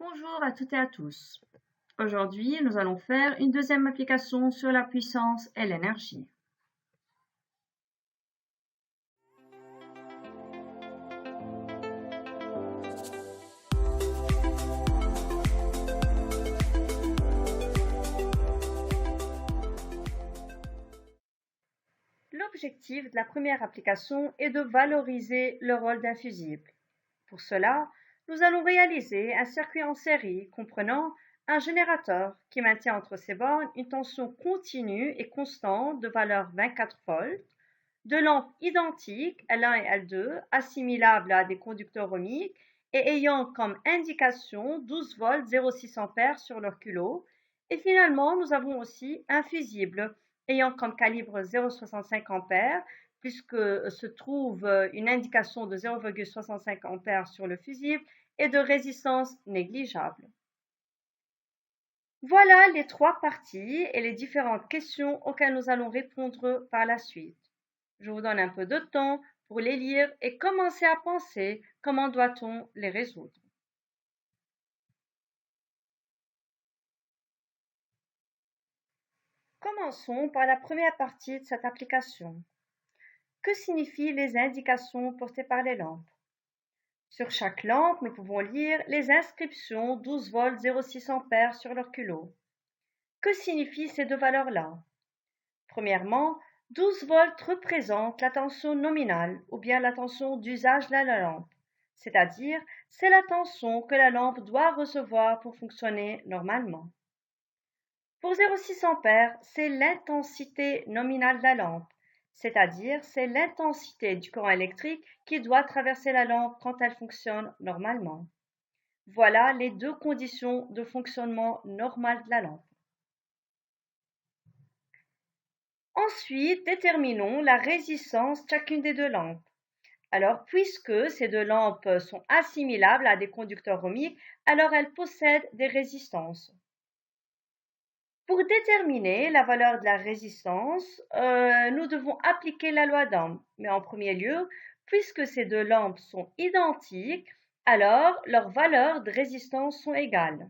Bonjour à toutes et à tous. Aujourd'hui, nous allons faire une deuxième application sur la puissance et l'énergie. L'objectif de la première application est de valoriser le rôle d'un fusible. Pour cela, nous allons réaliser un circuit en série comprenant un générateur qui maintient entre ses bornes une tension continue et constante de valeur 24 volts, deux lampes identiques L1 et L2 assimilables à des conducteurs ohmiques et ayant comme indication 12 volts 0,6 ampères sur leur culot. Et finalement, nous avons aussi un fusible ayant comme calibre 0,65 ampères puisque se trouve une indication de 0,65 ampères sur le fusible et de résistance négligeable. Voilà les trois parties et les différentes questions auxquelles nous allons répondre par la suite. Je vous donne un peu de temps pour les lire et commencer à penser comment doit-on les résoudre. Commençons par la première partie de cette application. Que signifient les indications portées par les lampes? Sur chaque lampe, nous pouvons lire les inscriptions 12 volts 0,6 ampères sur leur culot. Que signifient ces deux valeurs-là? Premièrement, 12 volts représentent la tension nominale ou bien la tension d'usage de la lampe, c'est-à-dire c'est la tension que la lampe doit recevoir pour fonctionner normalement. Pour 0,6 ampères, c'est l'intensité nominale de la lampe, c'est-à-dire c'est l'intensité du courant électrique qui doit traverser la lampe quand elle fonctionne normalement. Voilà les deux conditions de fonctionnement normal de la lampe. Ensuite, déterminons la résistance de chacune des deux lampes. Alors, puisque ces deux lampes sont assimilables à des conducteurs ohmiques, alors elles possèdent des résistances. Pour déterminer la valeur de la résistance, nous devons appliquer la loi d'Ohm. Mais en premier lieu, puisque ces deux lampes sont identiques, alors leurs valeurs de résistance sont égales.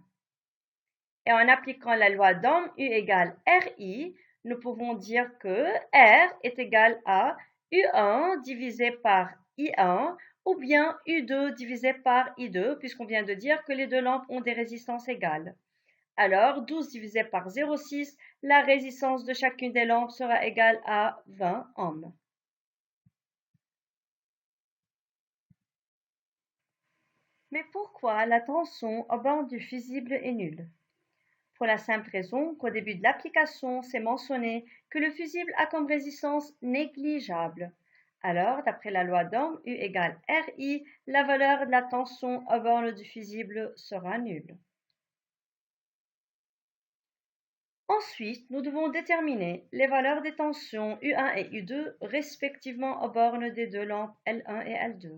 Et en appliquant la loi d'Ohm U égale RI, nous pouvons dire que R est égal à U1 divisé par I1 ou bien U2 divisé par I2 puisqu'on vient de dire que les deux lampes ont des résistances égales. Alors 12 divisé par 0,6, la résistance de chacune des lampes sera égale à 20 ohms. Mais pourquoi la tension au bord du fusible est nulle? Pour la simple raison qu'au début de l'application, c'est mentionné que le fusible a comme résistance négligeable. Alors, d'après la loi d'Ohm, U égale RI, la valeur de la tension aux bornes du fusible sera nulle. Ensuite, nous devons déterminer les valeurs des tensions U1 et U2 respectivement aux bornes des deux lampes L1 et L2.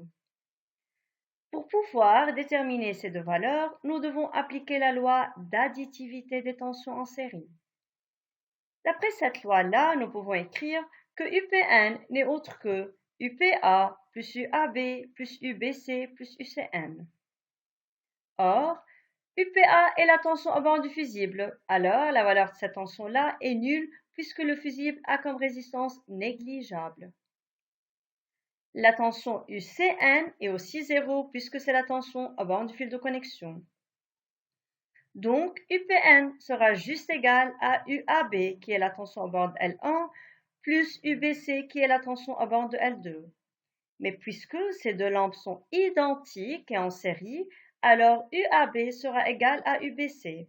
Pour pouvoir déterminer ces deux valeurs, nous devons appliquer la loi d'additivité des tensions en série. D'après cette loi-là, nous pouvons écrire que UPN n'est autre que UPA plus UAB plus UBC plus UCN. Or, UPA est la tension au bord du fusible, alors la valeur de cette tension-là est nulle puisque le fusible a comme résistance négligeable. La tension UCN est aussi zéro puisque c'est la tension au bord du fil de connexion. Donc, UPN sera juste égal à UAB qui est la tension au bord de L1 plus UBC qui est la tension au bord de L2. Mais puisque ces deux lampes sont identiques et en série, alors UAB sera égal à UBC.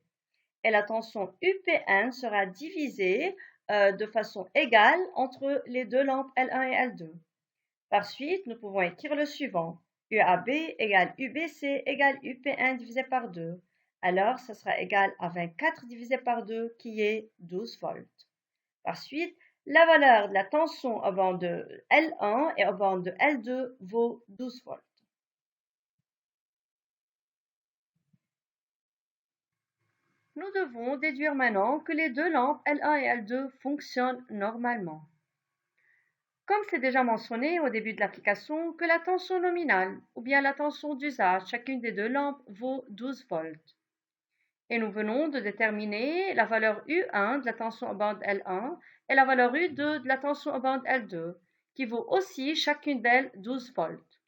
Et la tension UPN sera divisée de façon égale entre les deux lampes L1 et L2. Par suite, nous pouvons écrire le suivant. UAB égale UBC égale UPN divisé par 2. Alors, ce sera égal à 24 divisé par 2 qui est 12 volts. Par suite, la valeur de la tension au bord de L1 et au bord de L2 vaut 12 volts. Nous devons déduire maintenant que les deux lampes L1 et L2 fonctionnent normalement. Comme c'est déjà mentionné au début de l'application que la tension nominale ou bien la tension d'usage, chacune des deux lampes vaut 12 volts. Et nous venons de déterminer la valeur U1 de la tension en bande L1 et la valeur U2 de la tension en bande L2, qui vaut aussi chacune d'elles 12 volts.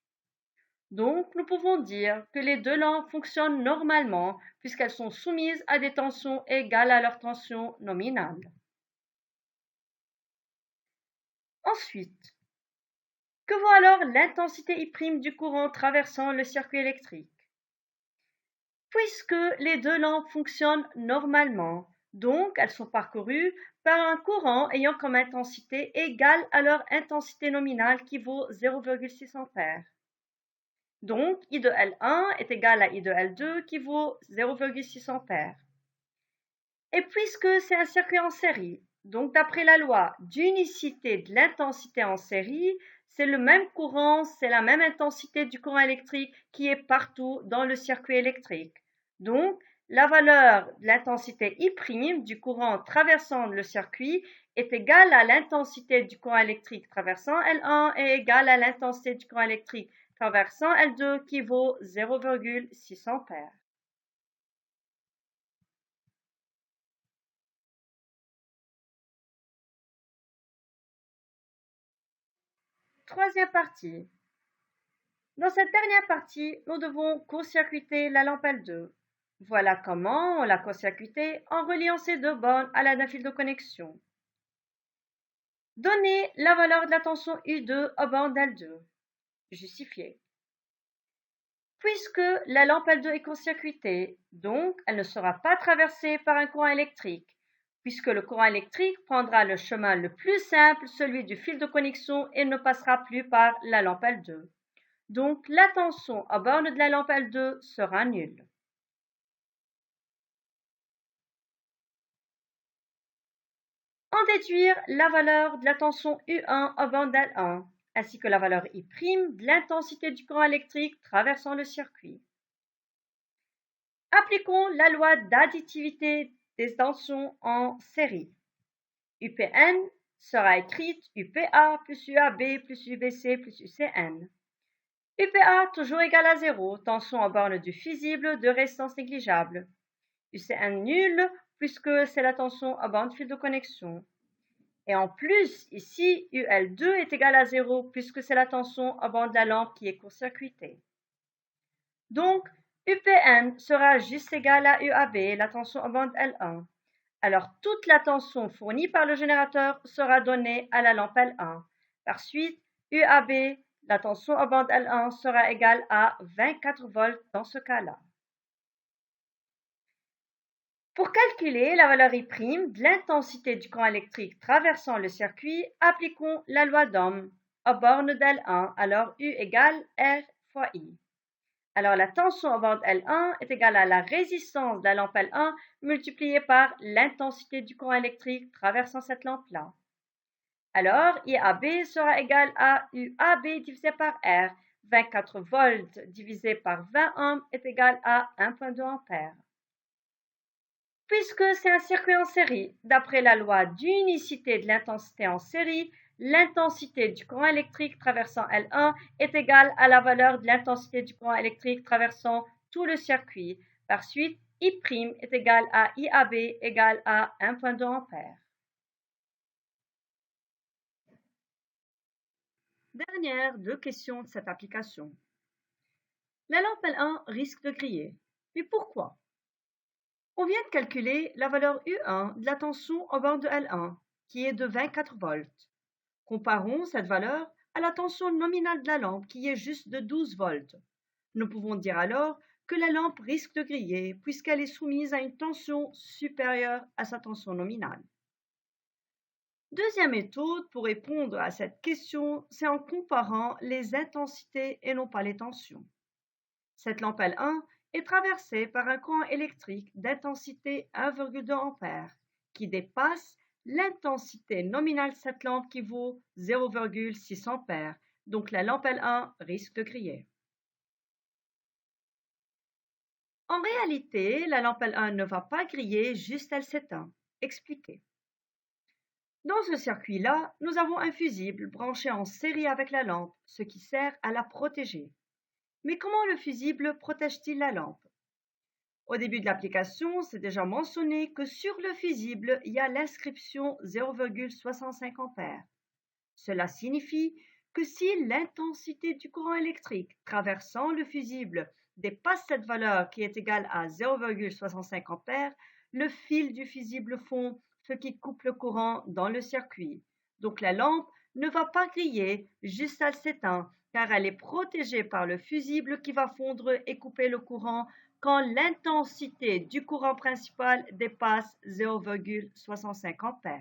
Donc, nous pouvons dire que les deux lampes fonctionnent normalement puisqu'elles sont soumises à des tensions égales à leur tension nominale. Ensuite, que vaut alors l'intensité I' du courant traversant le circuit électrique? Puisque les deux lampes fonctionnent normalement, donc elles sont parcourues par un courant ayant comme intensité égale à leur intensité nominale qui vaut 0,6 ampères. Donc, I de L1 est égal à I de L2 qui vaut 0,6 ampères. Et puisque c'est un circuit en série, donc d'après la loi d'unicité de l'intensité en série, c'est le même courant, c'est la même intensité du courant électrique qui est partout dans le circuit électrique. Donc, la valeur de l'intensité I' du courant traversant le circuit est égale à l'intensité du courant électrique traversant L1 et égale à l'intensité du courant électrique traversant L2 qui vaut 0,6 ampères. Troisième partie. Dans cette dernière partie, nous devons court-circuiter la lampe L2. Voilà comment on l'a court-circuitée en reliant ces deux bornes à l'aide d'un fil de connexion. Donnez la valeur de la tension U2 aux bornes L2. Justifié. Puisque la lampe L2 est court-circuitée, donc elle ne sera pas traversée par un courant électrique, puisque le courant électrique prendra le chemin le plus simple, celui du fil de connexion, et ne passera plus par la lampe L2. Donc la tension à borne de la lampe L2 sera nulle. En déduire la valeur de la tension U1 à borne L1, ainsi que la valeur I' de l'intensité du courant électrique traversant le circuit. Appliquons la loi d'additivité des tensions en série. UPN sera écrite UPA plus UAB plus UBC plus UCN. UPA toujours égal à 0, tension en borne du fusible de résistance négligeable. UCN nul puisque c'est la tension à borne fil de connexion. Et en plus, ici, UL2 est égal à 0 puisque c'est la tension à bord de la lampe qui est court-circuitée. Donc, UPN sera juste égal à UAB, la tension à bande L1. Alors, toute la tension fournie par le générateur sera donnée à la lampe L1. Par suite, UAB, la tension à bande L1, sera égale à 24 volts dans ce cas-là. Pour calculer la valeur I' de l'intensité du courant électrique traversant le circuit, appliquons la loi d'Ohm aux bornes d'L1, alors U égale R fois I. Alors la tension aux bornes L1 est égale à la résistance de la lampe L1 multipliée par l'intensité du courant électrique traversant cette lampe-là. Alors IAB sera égal à UAB divisé par R. 24 volts divisé par 20 ohms est égal à 1,2 ampères. Puisque c'est un circuit en série, d'après la loi d'unicité de l'intensité en série, l'intensité du courant électrique traversant L1 est égale à la valeur de l'intensité du courant électrique traversant tout le circuit. Par suite, I' est égal à IAB égale à 1,2 ampères. Dernière deux questions de cette application. La lampe L1 risque de griller. Mais pourquoi? On vient de calculer la valeur U1 de la tension au bord de L1, qui est de 24 volts. Comparons cette valeur à la tension nominale de la lampe, qui est juste de 12 volts. Nous pouvons dire alors que la lampe risque de griller puisqu'elle est soumise à une tension supérieure à sa tension nominale. Deuxième méthode pour répondre à cette question, c'est en comparant les intensités et non pas les tensions. Cette lampe L1 est traversée par un courant électrique d'intensité 1,2 A qui dépasse l'intensité nominale de cette lampe qui vaut 0,6 A. Donc la lampe L1 risque de griller. En réalité, la lampe L1 ne va pas griller, juste elle s'éteint. Expliqué. Dans ce circuit-là, nous avons un fusible branché en série avec la lampe, ce qui sert à la protéger. Mais comment le fusible protège-t-il la lampe? Au début de l'application, c'est déjà mentionné que sur le fusible, il y a l'inscription 0,65 A. Cela signifie que si l'intensité du courant électrique traversant le fusible dépasse cette valeur qui est égale à 0,65 A, le fil du fusible fond, ce qui coupe le courant dans le circuit. Donc la lampe ne va pas griller, juste elle s'éteint, car elle est protégée par le fusible qui va fondre et couper le courant quand l'intensité du courant principal dépasse 0,65 A.